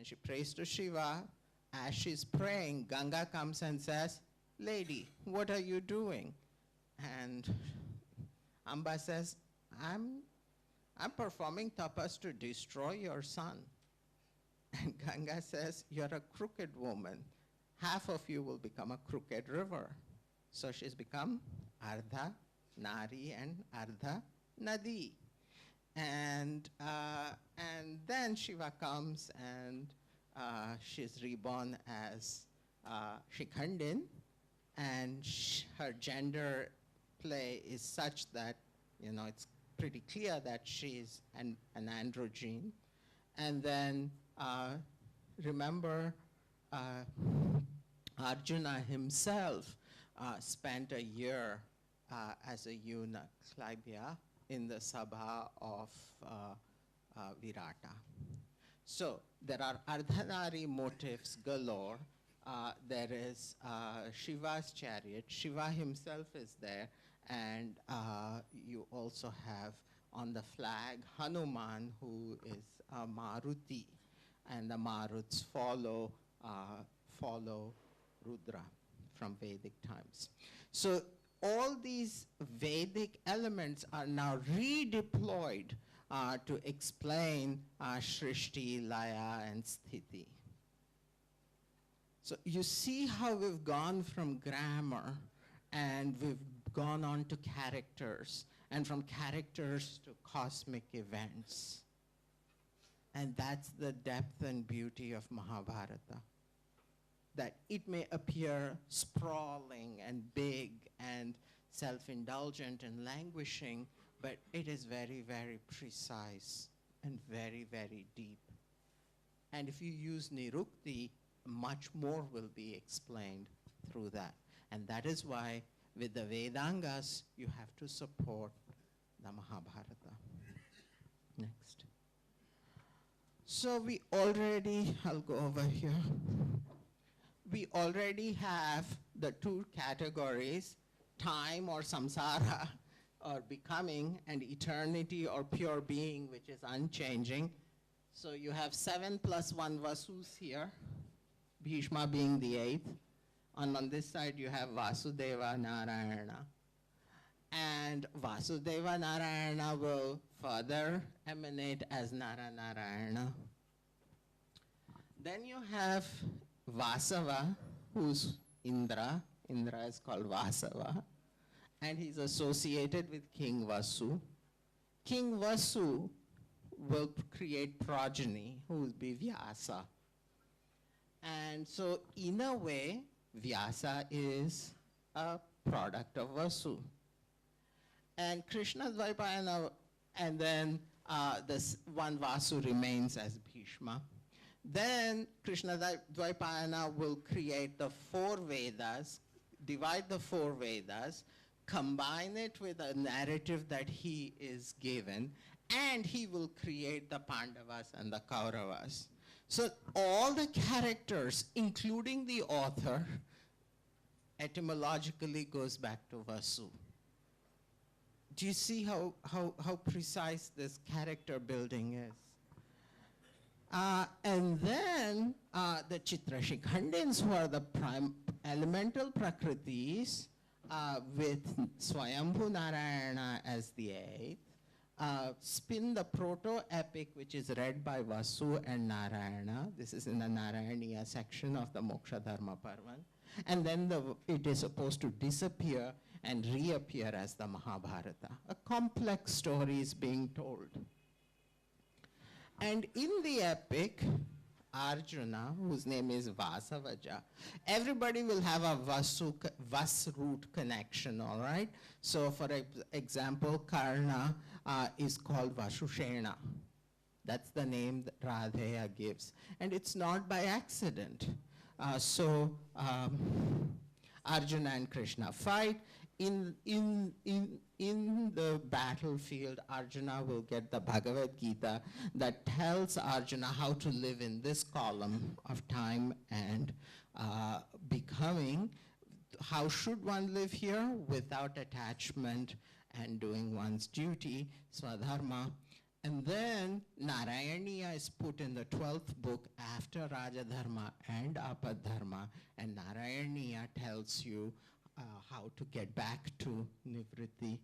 and she prays to Shiva. As she's praying, Ganga comes and says, "Lady, what are you doing?" And Amba says, I'm performing tapas to destroy your son. And Ganga says, "You're a crooked woman. Half of you will become a crooked river." So she's become Ardha Nari and Ardha Nadi. And then Shiva comes and she's reborn as Shikhandin, and her gender play is such that, it's pretty clear that she's an androgyne. And then remember, Arjuna himself spent a year as a eunuch, Klybia, in the Sabha of Virata. So there are Ardhanari motifs galore. There is Shiva's chariot. Shiva himself is there. And you also have on the flag Hanuman, who is Maruti. And the Maruts follow Rudra from Vedic times. So all these Vedic elements are now redeployed to explain Shrishti, Laya, and Sthiti. So you see how we've gone from grammar and we've gone on to characters, and from characters to cosmic events. And that's the depth and beauty of Mahabharata. That it may appear sprawling and big and self-indulgent and languishing, but it is very, very precise and very, very deep. And if you use Nirukti, much more will be explained through that. And that is why with the Vedangas, you have to support the Mahabharata. Next. So we already, I'll go over here. We already have the two categories, time or samsara, or becoming, and eternity or pure being, which is unchanging. So you have 7 plus 1 Vasus here, Bhishma being the 8th. And on this side, you have Vasudeva Narayana. And Vasudeva Narayana will further emanate as Narayana. Then you have Vasava, who's Indra. Indra is called Vasava. And he's associated with King Vasu. King Vasu will create progeny, who will be Vyasa. And so, in a way, Vyasa is a product of Vasu. And Krishna Dvaipayana, and then this one Vasu remains as Bhishma. Then Krishna Dvaipayana will create the 4 Vedas, divide the 4 Vedas, combine it with a narrative that he is given, and he will create the Pandavas and the Kauravas. So all the characters, including the author, etymologically goes back to Vasu. Do you see how precise this character building is? And then the Chitrashikhandins, who are the elemental Prakritis, with Swayambhu Narayana as the 8th, spin the proto-epic, which is read by Vasu and Narayana. This is in the Narayaniya section of the Moksha Dharma Parvan. And then it is supposed to disappear and reappear as the Mahabharata. A complex story is being told. And in the epic, Arjuna, whose name is Vasavaja, everybody will have a Vas-root connection, all right? So for example, Karna is called Vashushena. That's the name that Radheya gives. And it's not by accident. Arjuna and Krishna fight. In the battlefield, Arjuna will get the Bhagavad Gita that tells Arjuna how to live in this column of time and becoming. How should one live here? Without attachment and doing one's duty, Swadharma. And then Narayaniya is put in the 12th book after Rajadharma and Apadharma, and Narayaniya tells you how to get back to Nivritti.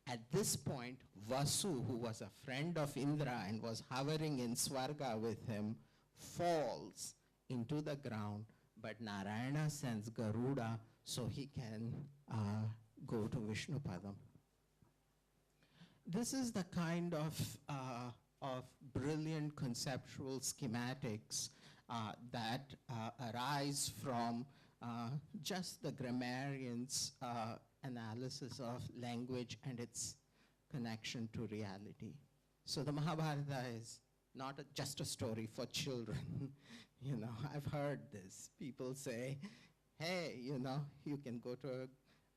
At this point, Vasu, who was a friend of Indra and was hovering in Swarga with him, falls into the ground, but Narayana sends Garuda so he can go to Vishnupadam. This is the kind of brilliant conceptual schematics that arise from just the grammarian's analysis of language and its connection to reality. So the Mahabharata is not just a story for children. You know, I've heard this. People say, hey, you know, you can go to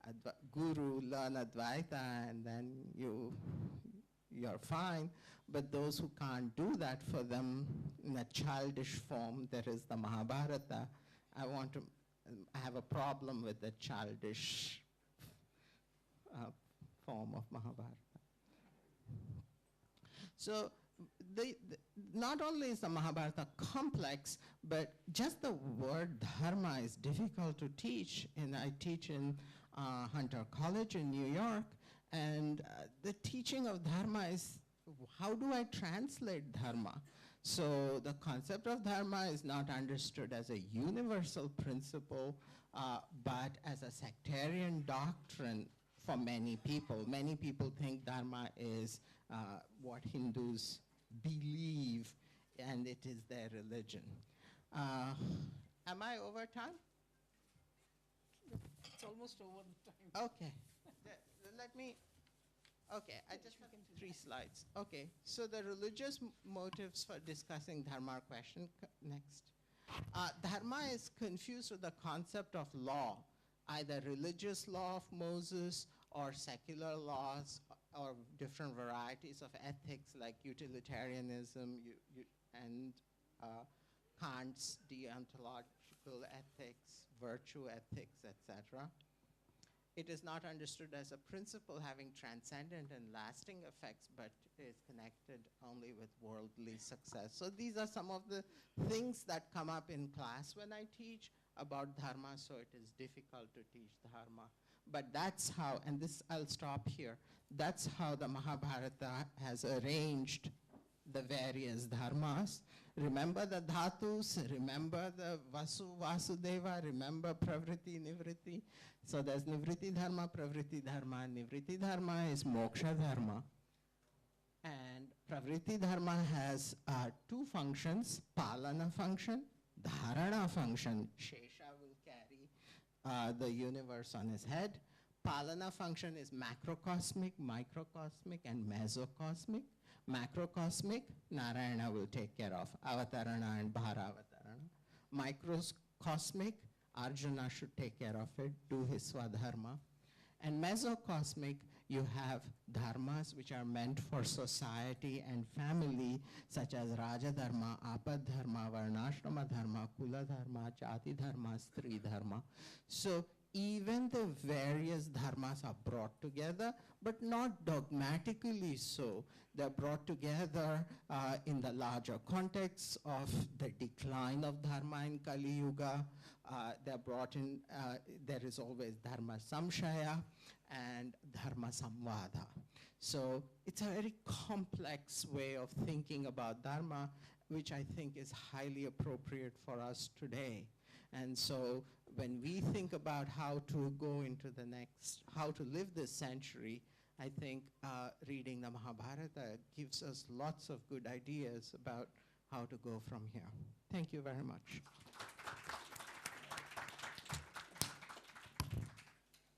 a guru, learn Advaita, and then you're fine. But those who can't do that, for them in a childish form, there is the Mahabharata. I have a problem with the childish form of Mahabharata. So not only is the Mahabharata complex, but just the word dharma is difficult to teach. And I teach in Hunter College in New York, and the teaching of dharma is, how do I translate dharma? So the concept of dharma is not understood as a universal principle, but as a sectarian doctrine for many people. Many people think dharma is what Hindus believe, and it is their religion. Am I over time? It's almost over the time. Okay. Let me, okay, I just have 3 slides. Okay, so the religious motives for discussing dharma question, next. Dharma is confused with the concept of law, either religious law of Moses or secular laws or different varieties of ethics like utilitarianism and Kant's deontological ethics, virtue ethics, etc. It is not understood as a principle having transcendent and lasting effects, but is connected only with worldly success. So these are some of the things that come up in class when I teach about dharma, so it is difficult to teach dharma. But that's how, and this I'll stop here, that's how the Mahabharata has arranged the various dharmas. Remember the dhatus, remember the Vasu, Vasudeva, remember Pravritti, Nivritti. So there's Nivritti Dharma, Pravritti Dharma. Nivritti Dharma is Moksha Dharma. And Pravritti Dharma has 2 functions, Palana function, Dharana function. Shesha will carry the universe on his head. Palana function is macrocosmic, microcosmic, and mesocosmic. Macrocosmic, Narayana will take care of, Avatarana and Bharavatarana. Microcosmic, Arjuna should take care of it, do his Swadharma. And mesocosmic, you have dharmas which are meant for society and family, such as Raja Dharma, Apad Dharma, Varnashrama Dharma, Kula Dharma, Jati Dharma, Stri Dharma. So even the various dharmas are brought together, but not dogmatically so. They're brought together in the larger context of the decline of dharma in Kali Yuga. They're brought in, there is always dharma samshaya and dharma samvada. So it's a very complex way of thinking about dharma, which I think is highly appropriate for us today. And so when we think about how to go into the next, how to live this century, I think reading the Mahabharata gives us lots of good ideas about how to go from here. Thank you very much.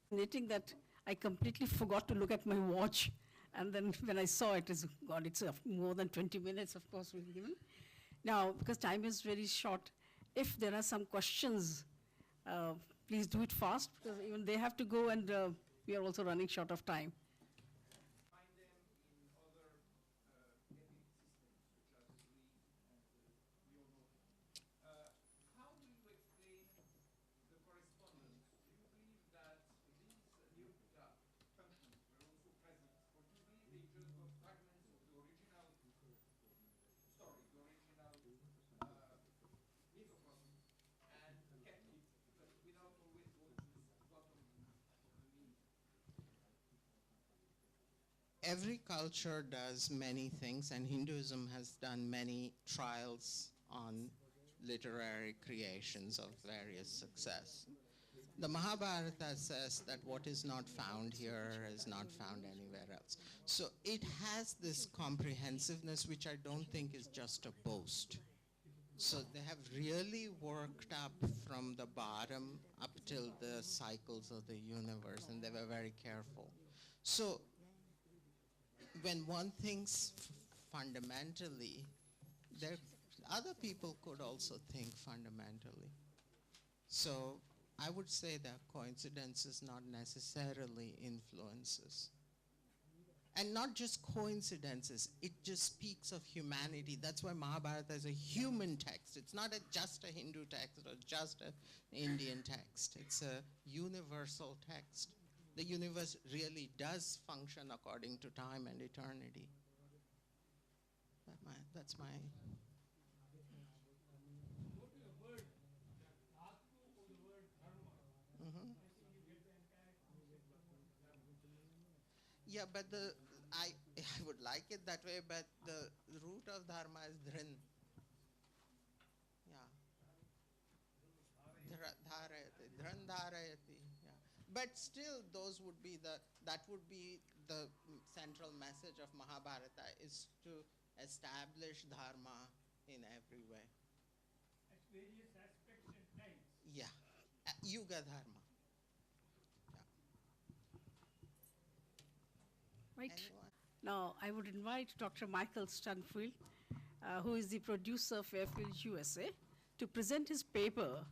Fascinating that I completely forgot to look at my watch. And then when I saw it, it's, God, it's more than 20 minutes, of course, we've given. Now, because time is very short, if there are some questions, please do it fast, because even they have to go, and we are also running short of time. Find them in other epic systems, such as Greek and we all know. How do you explain the correspondence? Do you believe that these Nirupta functions were also present, or do you believe they just got fragments of the original every culture does many things, and Hinduism has done many trials on literary creations of various success. The Mahabharata says that what is not found here is not found anywhere else. So it has this comprehensiveness, which I don't think is just a boast. So they have really worked up from the bottom up till the cycles of the universe, and they were very careful. So when one thinks fundamentally, there, other people could also think fundamentally. So I would say that coincidences, not necessarily influences. And not just coincidences, it just speaks of humanity. That's why Mahabharata is a human text. It's not just a Hindu text or just an Indian text. It's a universal text. The universe really does function according to time and eternity. That's my Go to a word, that dhatu of the word dharma. Mhm. I think you get the entire concept of dharma. Yeah, but I would like it that way, but the root of dharma is dhren. Yeah. Dharayati, dhren dharayati. Yeah. But still, that would be the central message of Mahabharata, is to establish dharma in every way. At various aspects and times. Yeah. Yuga dharma. Right. Anyone? Now, I would invite Dr. Michael Sternfeld, who is the producer of Fairfield, USA, to present his paper,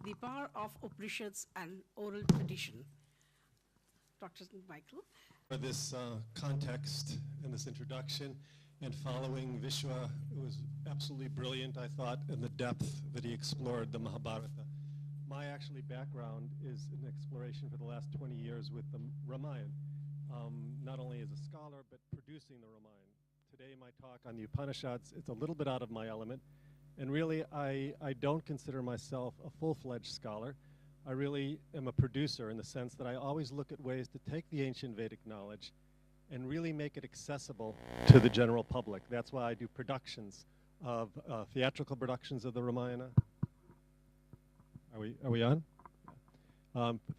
The Power of Upanishads and Oral Tradition. Dr. Michael. For this context and this introduction, and following Vishwa, it was absolutely brilliant, I thought, in the depth that he explored the Mahabharata. My actually background is an exploration for the last 20 years with the Ramayana, not only as a scholar, but producing the Ramayana. Today, my talk on the Upanishads, it's a little bit out of my element, and really, I don't consider myself a full-fledged scholar. I really am a producer in the sense that I always look at ways to take the ancient Vedic knowledge and really make it accessible to the general public. That's why I do productions of theatrical productions of the Ramayana. Are we on?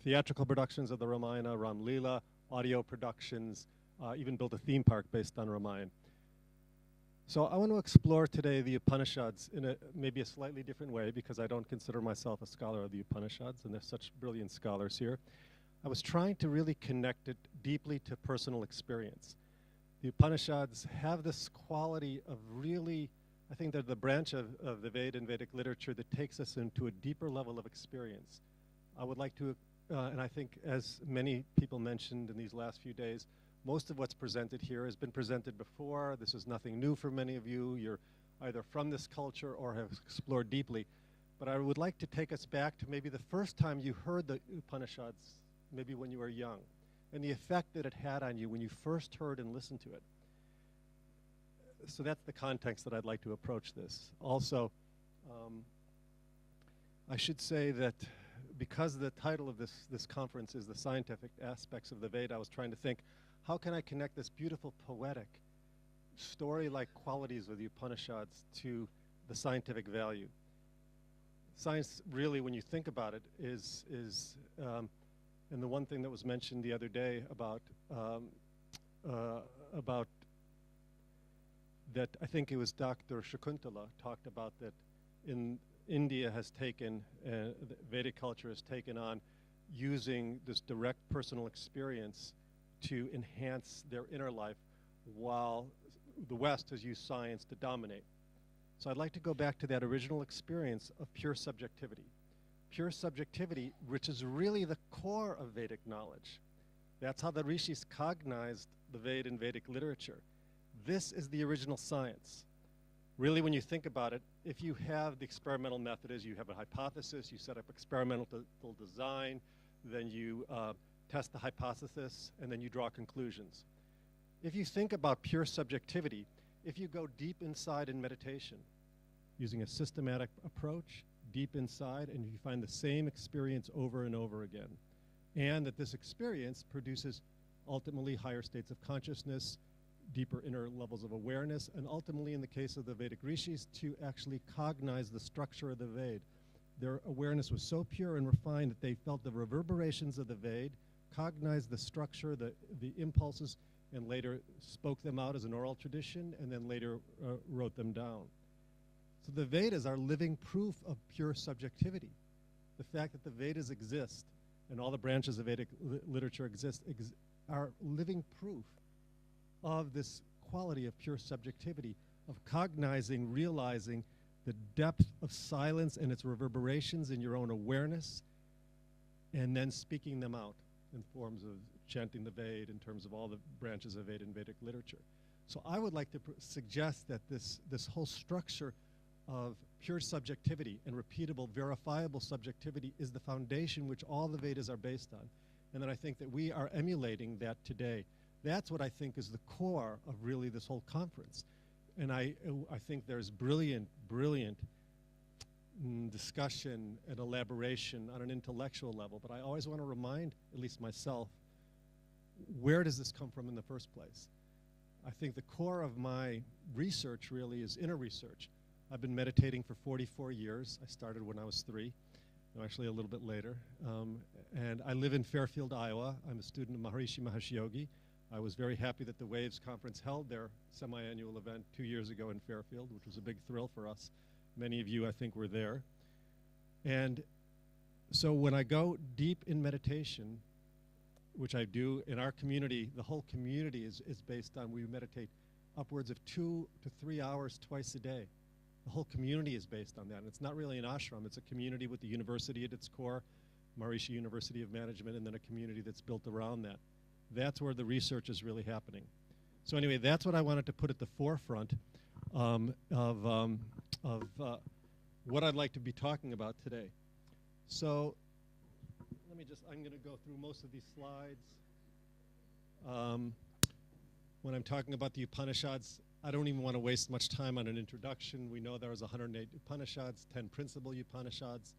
Theatrical productions of the Ramayana, Ram Leela, audio productions, even built a theme park based on Ramayana. So I want to explore today the Upanishads in maybe a slightly different way, because I don't consider myself a scholar of the Upanishads, and there's such brilliant scholars here. I was trying to really connect it deeply to personal experience. The Upanishads have this quality of really, I think they're the branch of the Veda and Vedic literature that takes us into a deeper level of experience. I would like to, and I think as many people mentioned in these last few days, most of what's presented here has been presented before. This is nothing new for many of you. You're either from this culture or have explored deeply. But I would like to take us back to maybe the first time you heard the Upanishads, maybe when you were young, and the effect that it had on you when you first heard and listened to it. So that's the context that I'd like to approach this. Also, I should say that because the title of this conference is the scientific aspects of the Veda, I was trying to think, how can I connect this beautiful poetic story-like qualities of the Upanishads to the scientific value? Science really, when you think about it, is and the one thing that was mentioned the other day about that, I think it was Dr. Shakuntala talked about that in India has taken, the Vedic culture has taken on using this direct personal experience to enhance their inner life, while the West has used science to dominate. So I'd like to go back to that original experience of pure subjectivity. Pure subjectivity, which is really the core of Vedic knowledge. That's how the rishis cognized the Veda and Vedic literature. This is the original science. Really, when you think about it, if you have the experimental method, is you have a hypothesis, you set up experimental design, then you test the hypothesis, and then you draw conclusions. If you think about pure subjectivity, if you go deep inside in meditation, using a systematic approach, deep inside, and you find the same experience over and over again, and that this experience produces ultimately higher states of consciousness, deeper inner levels of awareness, and ultimately in the case of the Vedic rishis, to actually cognize the structure of the Ved. Their awareness was so pure and refined that they felt the reverberations of the Ved, cognized the structure, the impulses, and later spoke them out as an oral tradition, and then later wrote them down. So the Vedas are living proof of pure subjectivity. The fact that the Vedas exist and all the branches of Vedic literature exist are living proof of this quality of pure subjectivity, of cognizing, realizing the depth of silence and its reverberations in your own awareness, and then speaking them out in forms of chanting the Ved in terms of all the branches of Veda and Vedic literature. So I would like to suggest that this whole structure of pure subjectivity and repeatable, verifiable subjectivity is the foundation which all the Vedas are based on. And then I think that we are emulating that today. That's what I think is the core of really this whole conference. And I think there's brilliant discussion and elaboration on an intellectual level, but I always want to remind, at least myself, where does this come from in the first place? I think the core of my research really is inner research. I've been meditating for 44 years. I started when I was 3, no, actually a little bit later. And I live in Fairfield, Iowa. I'm a student of Maharishi Mahesh Yogi. I was very happy that the Waves Conference held their semi-annual event 2 years ago in Fairfield, which was a big thrill for us. Many of you, I think, were there. And so when I go deep in meditation, which I do in our community, the whole community is based on, we meditate upwards of 2 to 3 hours twice a day. The whole community is based on that. And it's not really an ashram, it's a community with the university at its core, Maharishi University of Management, and then a community that's built around that. That's where the research is really happening. So anyway, that's what I wanted to put at the forefront of what I'd like to be talking about today. So let me just, I'm going to go through most of these slides. When I'm talking about the Upanishads, I don't even want to waste much time on an introduction. We know there's 108 Upanishads, 10 principal Upanishads.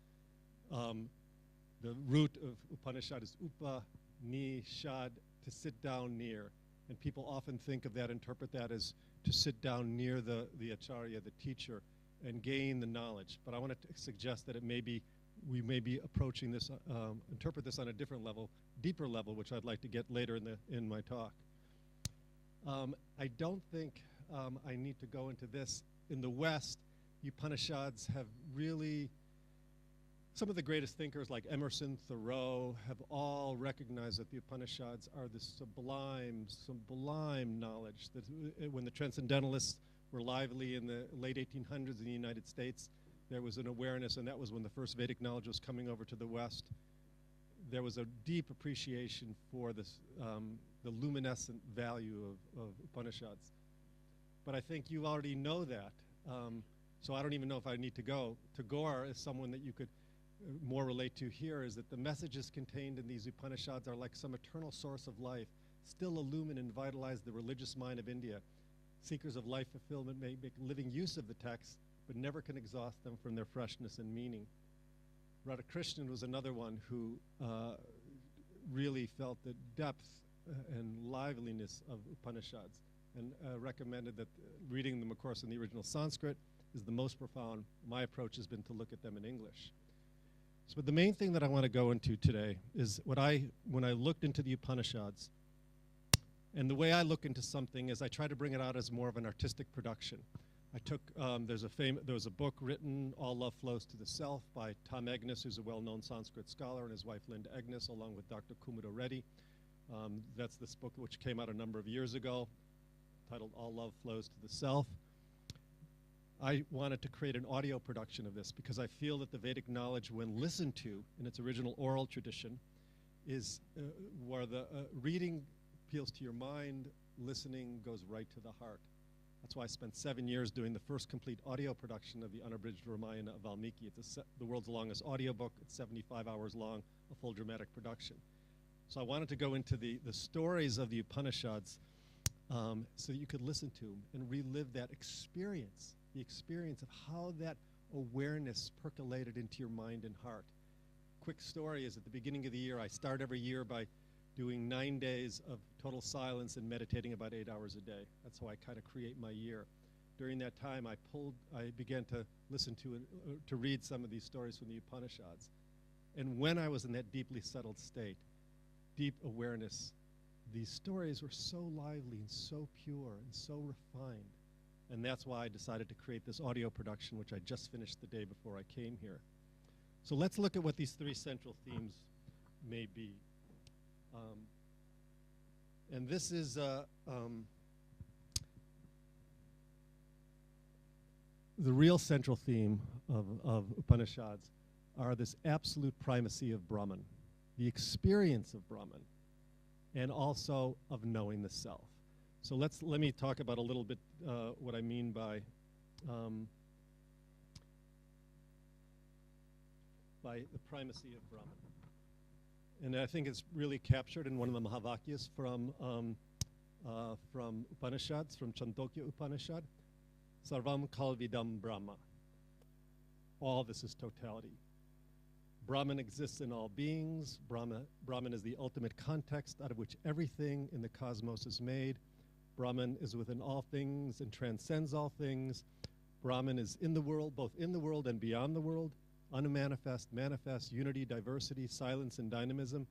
The root of Upanishad is upa, ni, shad, to sit down near. And people often think of that, interpret that as to sit down near the acharya, the teacher, and gain the knowledge. But I want to suggest that we may be approaching this, interpret this on a different level, deeper level, which I'd like to get later in my talk. I don't think I need to go into this. In the West, Upanishads have really, some of the greatest thinkers like Emerson, Thoreau, have all recognized that the Upanishads are this sublime knowledge. That when the Transcendentalists were lively in the late 1800s in the United States, there was an awareness, and that was when the first Vedic knowledge was coming over to the West. There was a deep appreciation for this, the luminescent value of Upanishads. But I think you already know that, so I don't even know if I need to go. Tagore is someone that you could more relate to here, is that the messages contained in these Upanishads are like some eternal source of life, still illumine and vitalize the religious mind of India. Seekers of life fulfillment may make living use of the text, but never can exhaust them from their freshness and meaning. Radhakrishnan was another one who really felt the depth and liveliness of Upanishads, and recommended that reading them, of course, in the original Sanskrit is the most profound. My approach has been to look at them in English. So the main thing that I want to go into today is when I looked into the Upanishads, and the way I look into something is I try to bring it out as more of an artistic production. I took, there was a book written, All Love Flows to the Self, by Tom Agnes, who's a well-known Sanskrit scholar, and his wife Linda Agnes, along with Dr. Kumudo Reddy. That's this book which came out a number of years ago, titled All Love Flows to the Self. I wanted to create an audio production of this because I feel that the Vedic knowledge, when listened to in its original oral tradition, is where the reading appeals to your mind, listening goes right to the heart. That's why I spent 7 years doing the first complete audio production of the unabridged Ramayana of Valmiki. It's the world's longest audiobook. It's 75 hours long, a full dramatic production. So I wanted to go into the stories of the Upanishads so that you could listen to them and relive that experience, the experience of how that awareness percolated into your mind and heart. Quick story is at the beginning of the year, I start every year by doing 9 days of total silence and meditating about 8 hours a day. That's how I kind of create my year. During that time, I began to listen to read some of these stories from the Upanishads. And when I was in that deeply settled state, deep awareness, these stories were so lively and so pure and so refined. And that's why I decided to create this audio production, which I just finished the day before I came here. So let's look at what these 3 central themes may be. And this is the real central theme of Upanishads are this absolute primacy of Brahman, the experience of Brahman, and also of knowing the self. So let me talk about a little bit what I mean by the primacy of Brahman. And I think it's really captured in one of the Mahavakyas from Upanishads, from Chandogya Upanishad. Sarvam Kalvidam Brahma. All this is totality. Brahman exists in all beings. Brahman is the ultimate context out of which everything in the cosmos is made. Brahman is within all things and transcends all things. Brahman is in the world, both in the world and beyond the world. Unmanifest, manifest, unity, diversity, silence, and dynamism.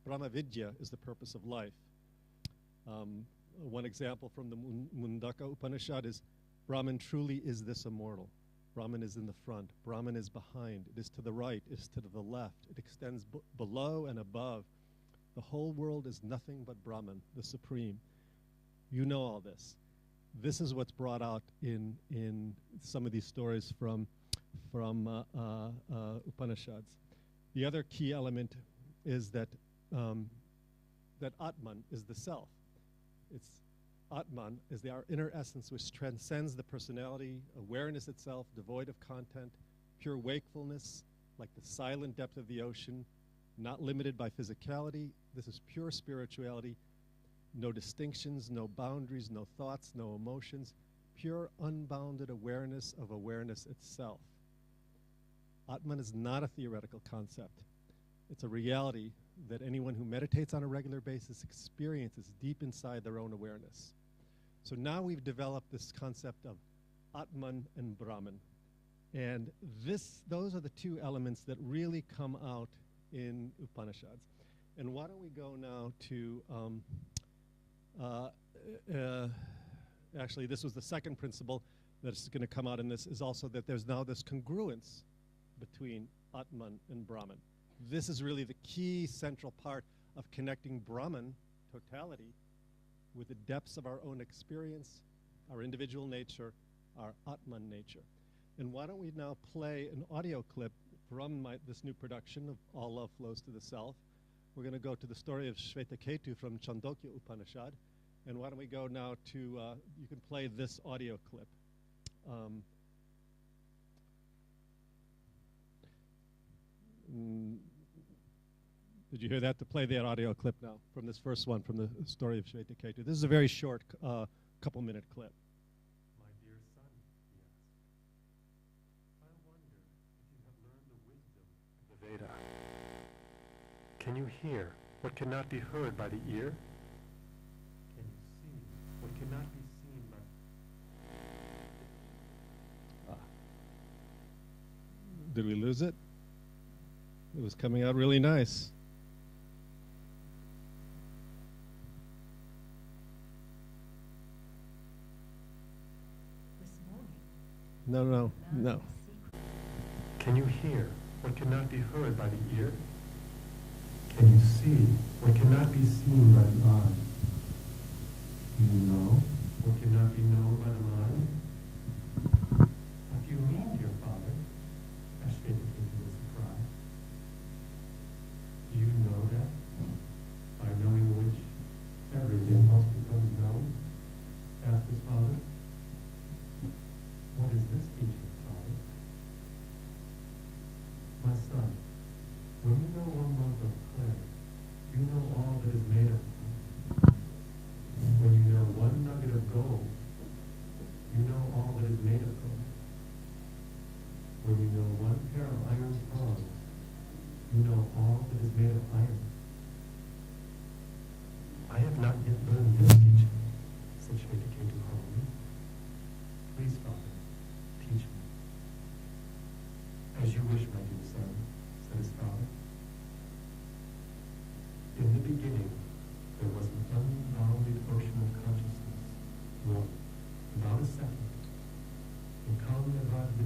Brahma Vidya is the purpose of life. One example from the Mundaka Upanishad is Brahman truly is this immortal. Brahman is in the front. Brahman is behind. It is to the right. It is to the left. It extends below and above. The whole world is nothing but Brahman, the supreme. You know all this. This is what's brought out in some of these stories from Upanishads. The other key element is that that Atman is the self. It's Atman is our inner essence, which transcends the personality, awareness itself, devoid of content, pure wakefulness, like the silent depth of the ocean, not limited by physicality. This is pure spirituality, no distinctions, no boundaries, no thoughts, no emotions, pure unbounded awareness of awareness itself. Atman is not a theoretical concept. It's a reality that anyone who meditates on a regular basis experiences deep inside their own awareness. So now we've developed this concept of Atman and Brahman. And those are the 2 elements that really come out in Upanishads. And why don't we go now to, actually this was the second principle that's going to come out in this, is also that there's now this congruence between Atman and Brahman. This is really the key central part of connecting Brahman, totality, with the depths of our own experience, our individual nature, our Atman nature. And why don't we now play an audio clip from this new production of All Love Flows to the Self. We're going to go to the story of Shvetaketu from Chandogya Upanishad. And why don't we go now to, you can play this audio clip. Did you hear that? To play that audio clip now from this first one, from the story of Shvetaketu. This is a very short, couple-minute clip. My dear son, he asked, I wonder if you have learned the wisdom of the Veda. Can you hear what cannot be heard by the ear? Can you see what cannot be seen by... Did we lose it? It was coming out really nice. No. Can you hear what cannot be heard by the ear? Can you see what cannot be seen by the eye? Do you know what cannot be known by the mind? What do you mean, dear father? Ashvetaketu was surprised. Do you know that? By knowing which everything else becomes known? Asked his father. What is this teaching, father? My son, when you know one lump of clay, you know all that is made of it. When you know one nugget of gold, you know all that is made of gold. When you know one pair of iron prongs, you know all that is made of iron. As you wish, my dear son, said his father. In the beginning, there was an unbounded ocean of consciousness, one, without a second, in Komerath,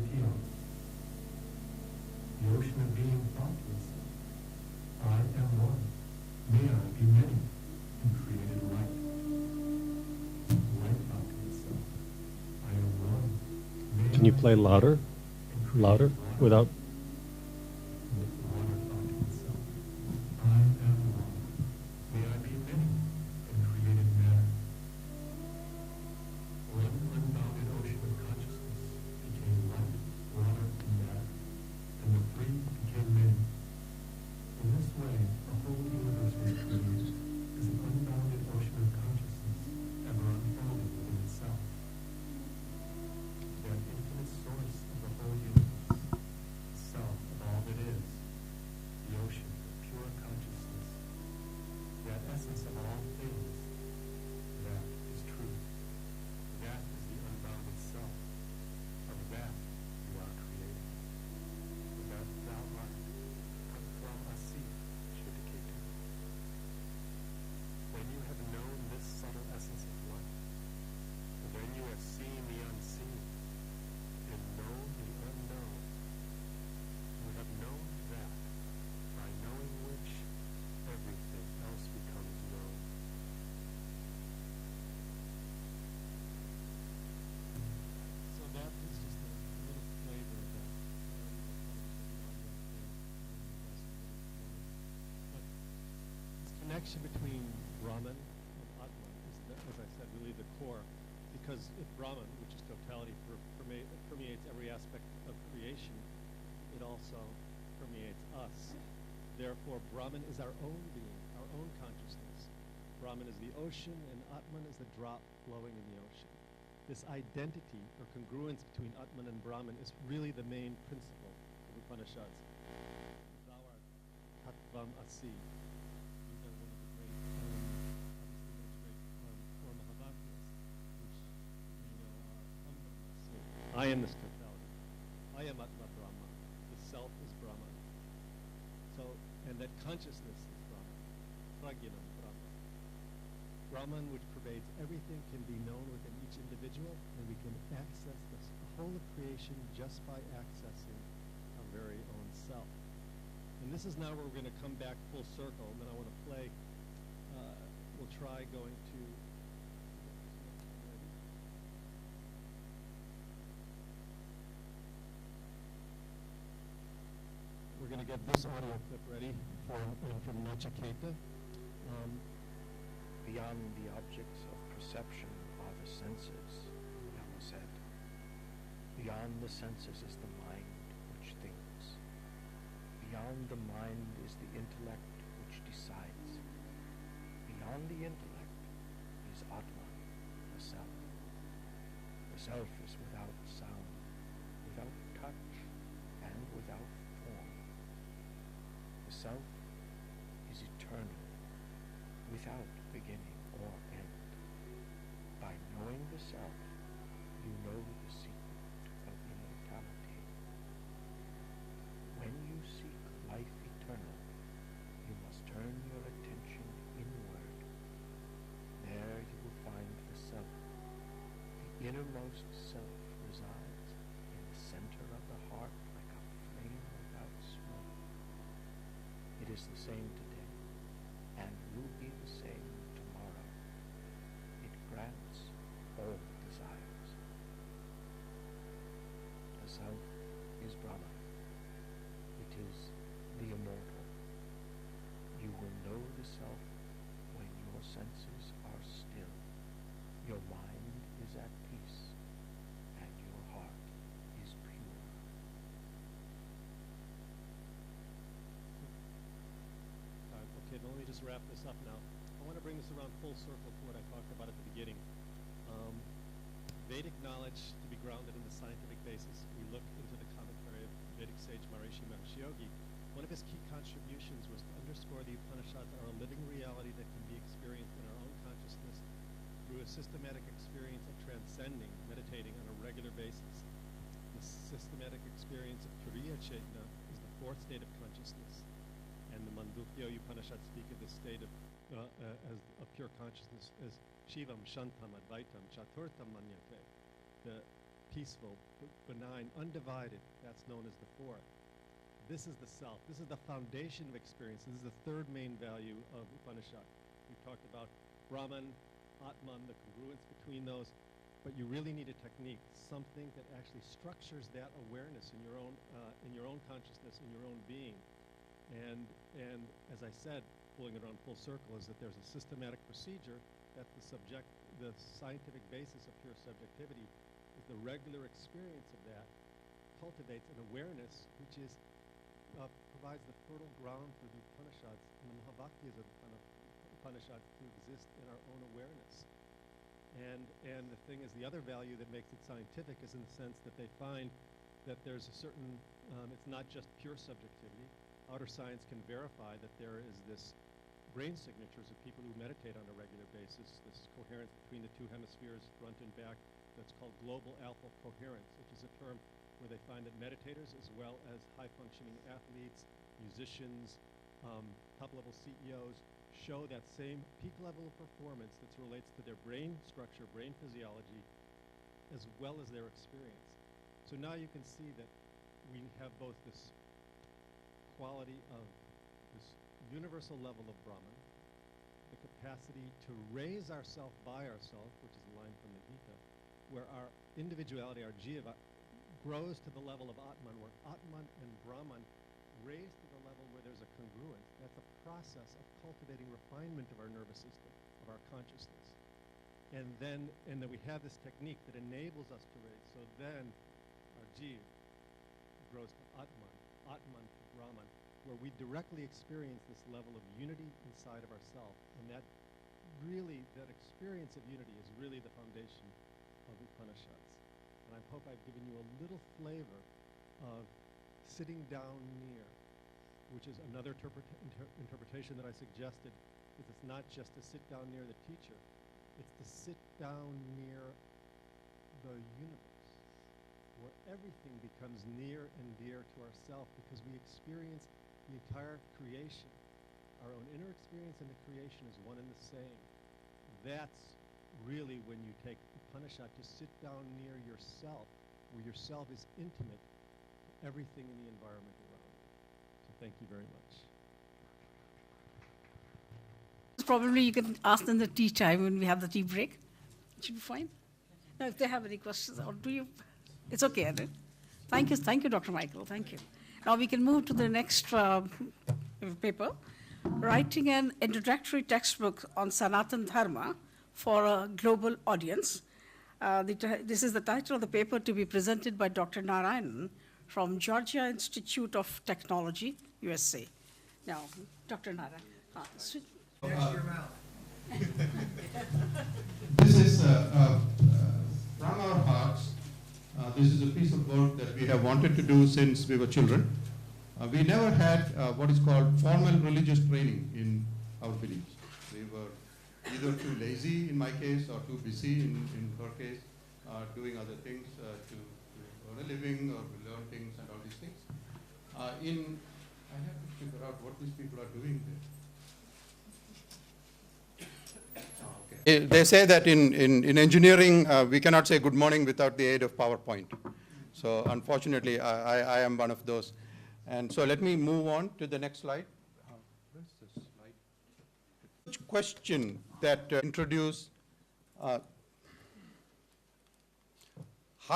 the ocean of being thought to itself, I am one, may I be many, and created light. Light thought to itself, I am one, may Can you I play be louder? many, and created Louder? light. Without. Water thought to itself, I am one, may I be many, and created matter. One unbounded ocean of consciousness became light, water, and matter, and the three became many. In this way, the whole universe was created as an unbounded ocean of consciousness, ever unfolding within itself. That infinite source of the whole universe, self of all that is, the ocean of pure consciousness, that essence of all things, that is truth. That is the unbounded self. Of that you are created. That thou art. Asi, Shritiketa. When you have known this subtle essence of life, then you have seen the unseen and known the unknown. You have known that, by knowing which everything else becomes known. So that is just a little flavor of that. But this connection between Brahman and Atman is, as I said, really the core. Because if Brahman, which is totality, permeates every aspect of creation, it also permeates us. Therefore, Brahman is our own being, our own consciousness. Brahman is the ocean, and Atman is the drop flowing in the ocean. This identity or congruence between Atman and Brahman is really the main principle of Upanishads. Thou art Tattvam Asi. These are one of the great, obviously those great four Mahabharatas, which we know are Ambam Asi. I am this totality. I am Atma Brahma. The self is Brahman. So, and that consciousness is Brahman. Prajnanam Brahma. Brahman, which pervades everything, can be known within each individual, and we can access the whole of creation just by accessing our very own self. And this is now where we're going to come back full circle, and then I want to play, we'll try going to, we're going to get this audio clip ready from Nachiketa. Beyond the objects of perception are the senses, Yama said. Beyond the senses is the mind which thinks. Beyond the mind is the intellect which decides. Beyond the intellect is Atman, the self. The self is without sound, without touch, and without form. The self is eternal, without beginning or end. By knowing the self, you know the secret of immortality. When you seek life eternal, you must turn your attention inward. There you will find the self. The innermost self resides in the center of the heart like a flame without smoke. It is the same today, and will be the same tomorrow. It grants all desires. The self is Brahman. It is the immortal. You will know the self when your senses are still. Your mind is at peace, and your heart is pure. Okay, then let me just wrap this up now. I want to bring this around full circle to what I talked about at the beginning. Vedic knowledge to be grounded in the scientific basis. We look into the commentary of Vedic sage Maharishi Mahesh Yogi. One of his key contributions was to underscore the Upanishads are a living reality that can be experienced in our own consciousness through a systematic experience of transcending, meditating on a regular basis. The systematic experience of Turiya Chetna is the fourth state of consciousness. And the Mandukya Upanishads speak of this state of as a pure consciousness as Shivam, Shantam, Advaitam, Chaturtam Manyate. The peaceful, benign, undivided, that's known as the fourth. This is the self. This is the foundation of experience. This is the third main value of Upanishad. We talked about Brahman, Atman, the congruence between those, but you really need a technique, something that actually structures that awareness in your own consciousness, in your own being. And as I said, pulling it around full circle, is that there's a systematic procedure that the scientific basis of pure subjectivity is the regular experience of that cultivates an awareness which is provides the fertile ground for the Upanishads and the Mahabharata of the Upanishads to exist in our own awareness. And the thing is, the other value that makes it scientific is in the sense that they find that there's a certain, it's not just pure subjectivity. Outer science can verify that there is this brain signatures of people who meditate on a regular basis, this coherence between the two hemispheres, front and back, that's called global alpha coherence, which is a term where they find that meditators as well as high-functioning athletes, musicians, top-level CEOs show that same peak level of performance that relates to their brain structure, brain physiology, as well as their experience. So now you can see that we have both this quality of this universal level of Brahman, the capacity to raise ourself by ourselves, which is a line from the Gita, where our individuality, our jiva, grows to the level of Atman, where Atman and Brahman raise to the level where there's a congruence. That's a process of cultivating refinement of our nervous system, of our consciousness. And then we have this technique that enables us to raise. So then our jiva grows to Atman, Atman to Brahman, where we directly experience this level of unity inside of ourselves. And that experience of unity is really the foundation of Upanishads. And I hope I've given you a little flavor of sitting down near, which is another interpretation that I suggested, is it's not just to sit down near the teacher, it's to sit down near the universe, where everything becomes near and dear to ourself because we experience the entire creation. Our own inner experience and the creation is one and the same. That's really when you take Upanishad to sit down near yourself, where yourself is intimate to everything in the environment around you. So thank you very much. Probably you can ask them the tea time when we have the tea break. It should be fine. Now, if they have any questions, or do you? It's okay, Aditi. Thank you, Dr. Michael. Thank you. Now we can move to the next paper, writing an introductory textbook on Sanatana Dharma for a global audience. This is the title of the paper to be presented by Dr. Narayanan from Georgia Institute of Technology, USA. Now, Dr. Narayanan. Your mouth. This is from our hearts. This is a piece of work that we have wanted to do since we were children. We never had what is called formal religious training in our village. We were either too lazy in my case or too busy in her case, doing other things to earn a living or to learn things and all these things. I have to figure out what these people are doing there. They say that in engineering, we cannot say good morning without the aid of PowerPoint. So unfortunately, I am one of those. And so let me move on to the next slide. Where's this slide? Question that introduce, how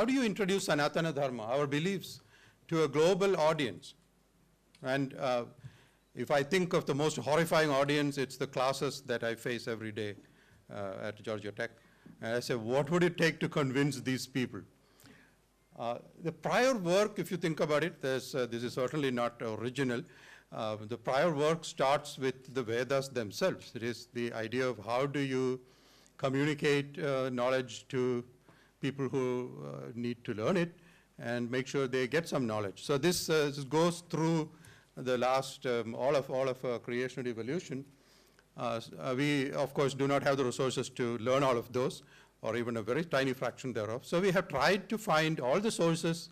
do you introduce Sanatana Dharma, our beliefs, to a global audience? And if I think of the most horrifying audience, it's the classes that I face every day at Georgia Tech. And I say, what would it take to convince these people? The prior work, if you think about it, this is certainly not original. The prior work starts with the Vedas themselves. It is the idea of how do you communicate knowledge to people who need to learn it and make sure they get some knowledge. So this goes through the last, all of creation and evolution. We, of course, do not have the resources to learn all of those, or even a very tiny fraction thereof. So we have tried to find all the sources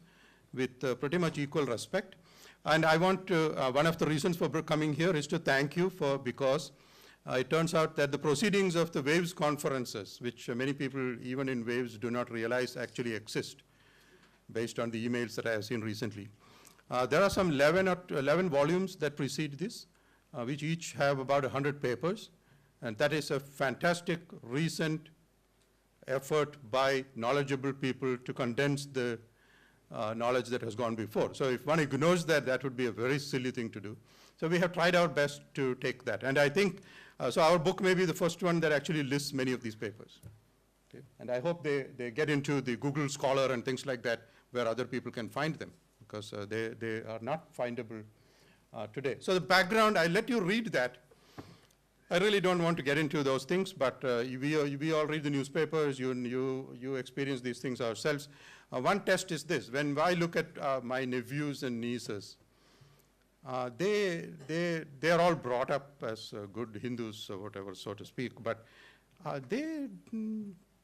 with pretty much equal respect. And I want to, one of the reasons for coming here is to thank you because it turns out that the proceedings of the WAVES conferences, which many people even in WAVES do not realize actually exist, based on the emails that I have seen recently. There are some 11 volumes that precede this, which each have about 100 papers. And that is a fantastic recent effort by knowledgeable people to condense the knowledge that has gone before. So if one ignores that, that would be a very silly thing to do. So we have tried our best to take that. And I think, so our book may be the first one that actually lists many of these papers. Okay? And I hope they get into the Google Scholar and things like that, where other people can find them, because they are not findable today. So the background, I let you read that. I really don't want to get into those things, but we all read the newspapers, you experience these things ourselves. One test is this: when I look at my nephews and nieces, they are all brought up as good Hindus or whatever, so to speak, but they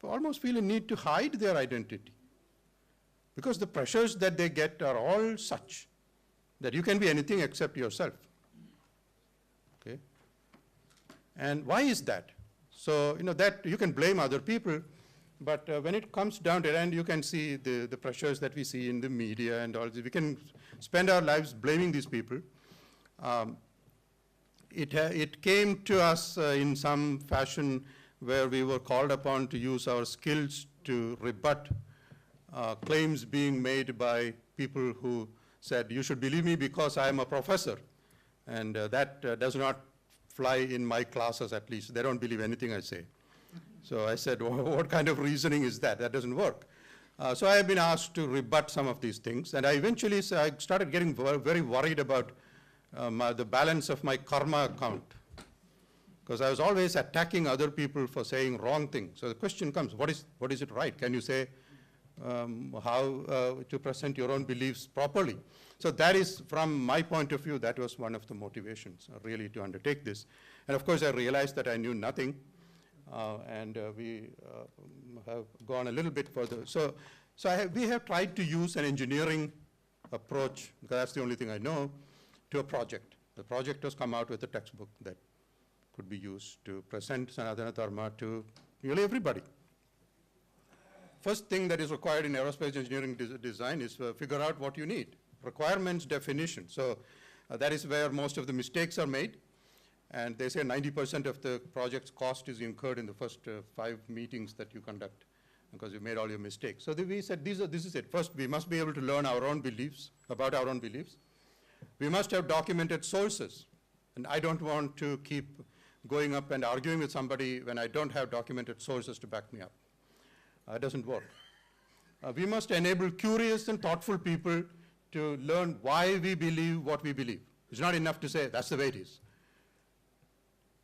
almost feel a need to hide their identity, because the pressures that they get are all such that you can be anything except yourself. Okay? And why is that? So, that you can blame other people, but when it comes down to it, and you can see the pressures that we see in the media and all this, we can spend our lives blaming these people. It came to us in some fashion where we were called upon to use our skills to rebut claims being made by people who said, you should believe me because I am a professor. And that does not fly in my classes, at least. They don't believe anything I say. So I said, well, what kind of reasoning is that? That doesn't work. So I have been asked to rebut some of these things. And I eventually I started getting very worried about the balance of my karma account, because I was always attacking other people for saying wrong things. So the question comes, what is it right? Can you say how to present your own beliefs properly? So that is, from my point of view, that was one of the motivations really to undertake this. And of course, I realized that I knew nothing. And we have gone a little bit further. So we have tried to use an engineering approach, because that's the only thing I know, to a project. The project has come out with a textbook that could be used to present Sanatana Dharma to nearly everybody. First thing that is required in aerospace engineering design is figure out what you need. Requirements definition. So that is where most of the mistakes are made. And they say 90% of the project's cost is incurred in the first 5 meetings that you conduct, because you made all your mistakes. So we said, this is it. First, we must be able to learn our own beliefs, about our own beliefs. We must have documented sources. And I don't want to keep going up and arguing with somebody when I don't have documented sources to back me up. It doesn't work. We must enable curious and thoughtful people to learn why we believe what we believe. It's not enough to say, that's the way it is.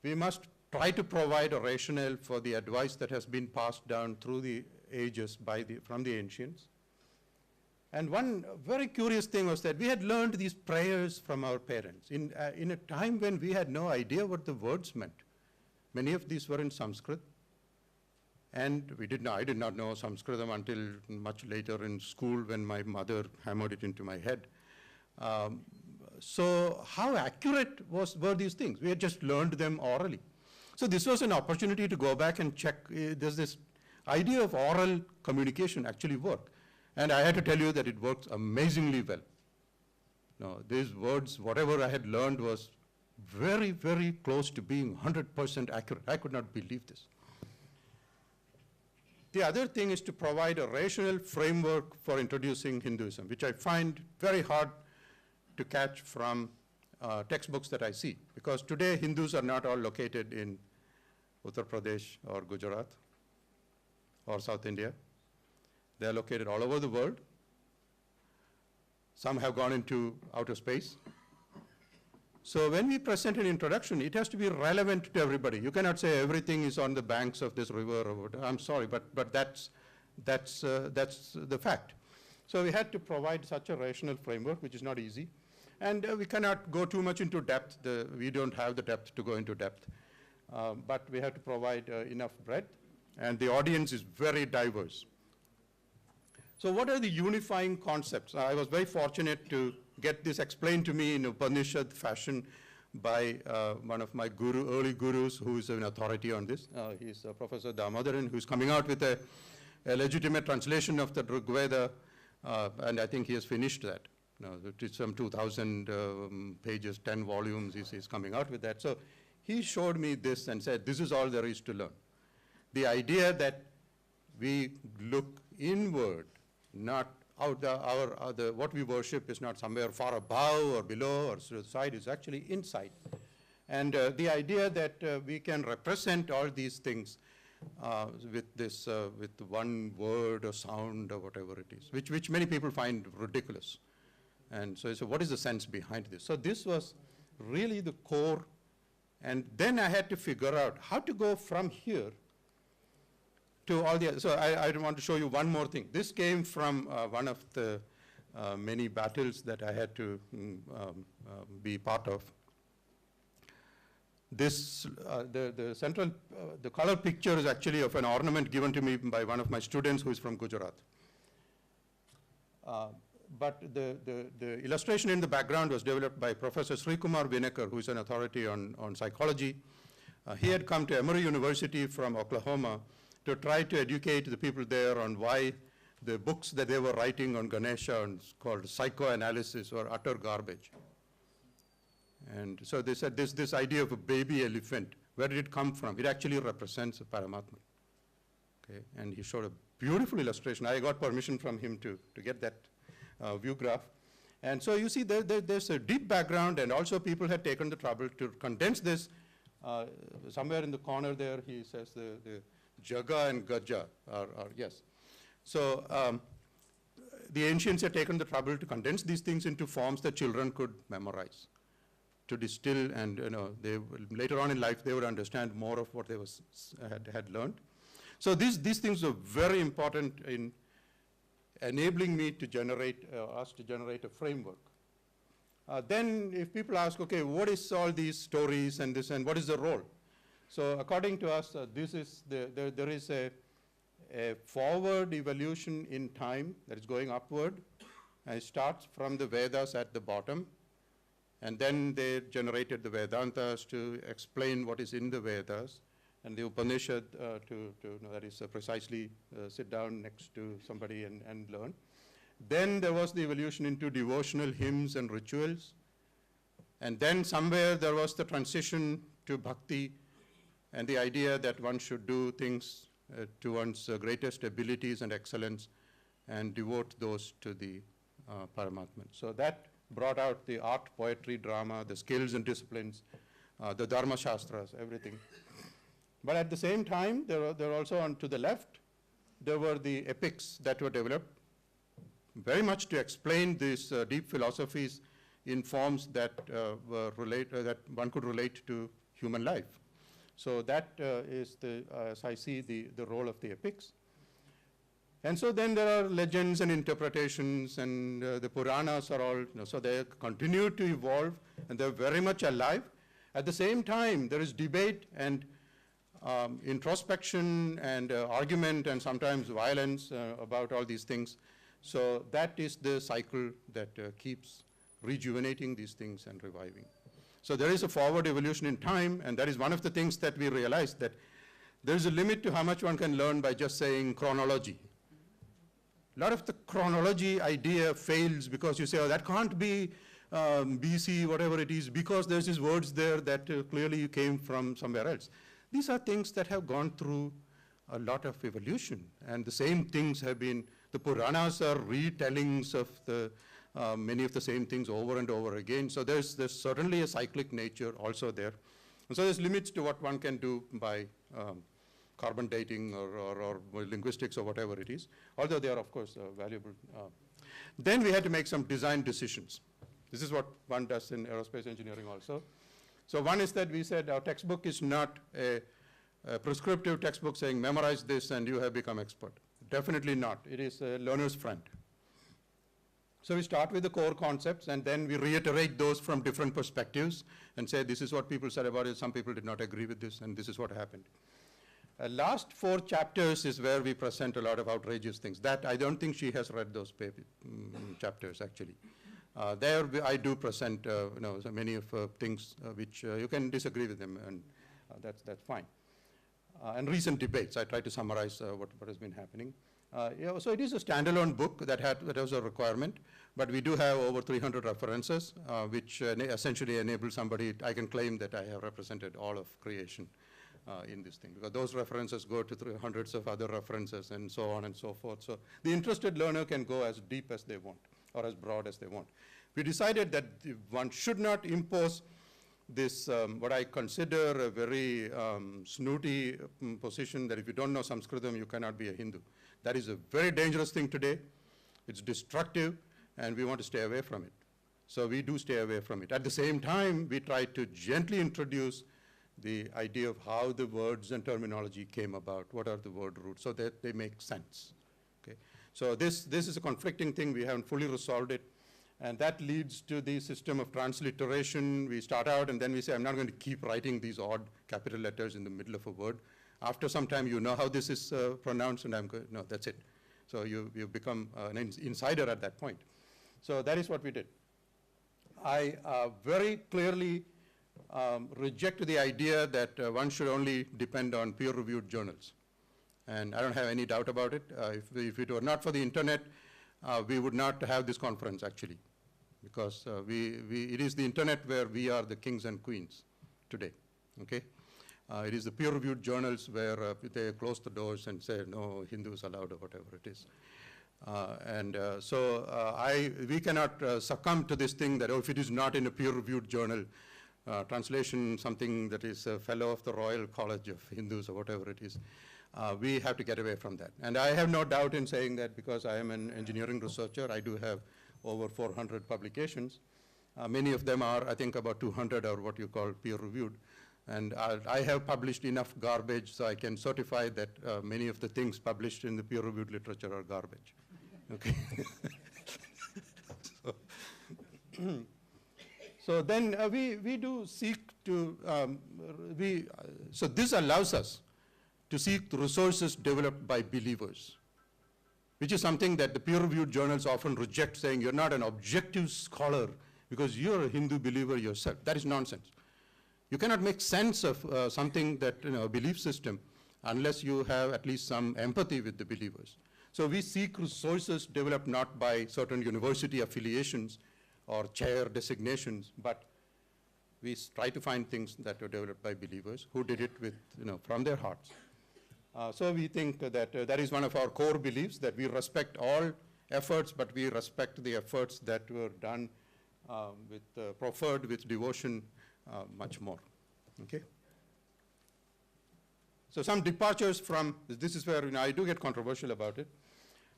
We must try to provide a rationale for the advice that has been passed down through the ages from the ancients. And one very curious thing was that we had learned these prayers from our parents in a time when we had no idea what the words meant. Many of these were in Sanskrit. And I did not know Sanskritam until much later in school, when my mother hammered it into my head. So how accurate were these things? We had just learned them orally. So this was an opportunity to go back and check, does this idea of oral communication actually work? And I had to tell you that it works amazingly well. Now, these words, whatever I had learned, was very, very close to being 100% accurate. I could not believe this. The other thing is to provide a rational framework for introducing Hinduism, which I find very hard to catch from textbooks that I see. Because today, Hindus are not all located in Uttar Pradesh or Gujarat or South India. They are located all over the world. Some have gone into outer space. So when we present an introduction, it has to be relevant to everybody. You cannot say everything is on the banks of this river or whatever. I'm sorry, but that's the fact. So we had to provide such a rational framework, which is not easy. And we cannot go too much into depth. We don't have the depth to go into depth. But we have to provide enough breadth. And the audience is very diverse. So what are the unifying concepts? I was very fortunate to get this explained to me in Upanishad fashion by one of my early gurus who is an authority on this. He's Professor Damodaran, who's coming out with a legitimate translation of the Rig Veda, and I think he has finished that. It's some 2,000 pages, 10 volumes, he's coming out with that. So he showed me this and said, this is all there is to learn. The idea that we look inward, not out what we worship is not somewhere far above or below or to the side, it's actually inside. And the idea that we can represent all these things with one word or sound or whatever it is, which many people find ridiculous. And so what is the sense behind this? So this was really the core. And then I had to figure out how to go from here to all the other. So I want to show you one more thing. This came from one of the many battles that I had to be part of. This, the central, the color picture is actually of an ornament given to me by one of my students who is from Gujarat. But the illustration in the background was developed by Professor Srikumar Vinekar, who is an authority on psychology. He had come to Emory University from Oklahoma to try to educate the people there on why the books that they were writing on Ganesha called psychoanalysis were utter garbage. And so they said this idea of a baby elephant, where did it come from? It actually represents a Paramatma. Okay? And he showed a beautiful illustration. I got permission from him to get that view graph. And so you see there's a deep background, and also people had taken the trouble to condense this. Somewhere in the corner there, he says the Jaga and Gaja are yes. So the ancients had taken the trouble to condense these things into forms that children could memorize, to distill, and they later on in life they would understand more of what they had learned. So these things are very important in enabling me to generate us to generate a framework. Then if people ask, okay, what is all these stories and this, and what is the role? So according to us, this is there is a forward evolution in time that is going upward, and it starts from the Vedas at the bottom, and then they generated the Vedantas to explain what is in the Vedas, and the Upanishad that is precisely sit down next to somebody and learn. Then there was the evolution into devotional hymns and rituals, and then somewhere there was the transition to bhakti, and the idea that one should do things to one's greatest abilities and excellence and devote those to the Paramatman. So that brought out the art, poetry, drama, the skills and disciplines, the Dharma Shastras, everything. But at the same time, there were also on to the left, there were the epics that were developed, very much to explain these deep philosophies in forms that were that one could relate to human life. So that is as I see, the role of the epics. And so then there are legends and interpretations, and the Puranas are all, so they continue to evolve, and they're very much alive. At the same time, there is debate and introspection and argument and sometimes violence about all these things. So that is the cycle that keeps rejuvenating these things and reviving. So there is a forward evolution in time, and that is one of the things that we realized, that there is a limit to how much one can learn by just saying chronology. A lot of the chronology idea fails because you say, oh, that can't be BC, whatever it is, because there's these words there that clearly came from somewhere else. These are things that have gone through a lot of evolution, and the same things have been, the Puranas are retellings of the many of the same things over and over again. So there's certainly a cyclic nature also there. And so there's limits to what one can do by carbon dating or linguistics or whatever it is, although they are, of course, valuable. Then we had to make some design decisions. This is what one does in aerospace engineering also. So one is that we said our textbook is not a prescriptive textbook saying memorize this and you have become expert. Definitely not. It is a learner's friend. So we start with the core concepts, and then we reiterate those from different perspectives and say this is what people said about it, some people did not agree with this, and this is what happened. Last 4 chapters is where we present a lot of outrageous things. That I don't think she has read those chapters actually. There I do present so many of things which you can disagree with them, and that's fine. And recent debates, I try to summarize what has been happening. So it is a standalone book that was a requirement, but we do have over 300 references, which essentially enable somebody. I can claim that I have represented all of creation in this thing, because those references go to hundreds of other references and so on and so forth. So the interested learner can go as deep as they want or as broad as they want. We decided that one should not impose this, what I consider a very snooty position, that if you don't know Sanskritam, you cannot be a Hindu. That is a very dangerous thing today. It's destructive, and we want to stay away from it. So we do stay away from it. At the same time, we try to gently introduce the idea of how the words and terminology came about, what are the word roots, so that they make sense. Okay? So this is a conflicting thing. We haven't fully resolved it. And that leads to the system of transliteration. We start out, and then we say, I'm not going to keep writing these odd capital letters in the middle of a word. After some time, you know how this is pronounced, and I'm going, no, that's it. So you become an insider at that point. So that is what we did. I very clearly reject the idea that one should only depend on peer-reviewed journals. And I don't have any doubt about it. If it were not for the internet, we would not have this conference actually, because it is the internet where we are the kings and queens today, okay? It is the peer-reviewed journals where they close the doors and say, no Hindus allowed, or whatever it is. We cannot succumb to this thing that, if it is not in a peer-reviewed journal, translation, something that is a fellow of the Royal College of Hindus or whatever it is, we have to get away from that. And I have no doubt in saying that, because I am an engineering researcher. I do have over 400 publications. Many of them are, I think, about 200 are what you call peer-reviewed. And I have published enough garbage so I can certify that many of the things published in the peer-reviewed literature are garbage. Okay. So then we do seek to, so this allows us to seek the resources developed by believers, which is something that the peer-reviewed journals often reject, saying you're not an objective scholar because you're a Hindu believer yourself. That is nonsense. You cannot make sense of something that, a belief system, unless you have at least some empathy with the believers. So we seek resources developed not by certain university affiliations or chair designations, but we try to find things that were developed by believers who did it with, from their hearts. So we think that that is one of our core beliefs, that we respect all efforts, but we respect the efforts that were done proffered with devotion much more. Okay? So some departures from, this is where I do get controversial about it.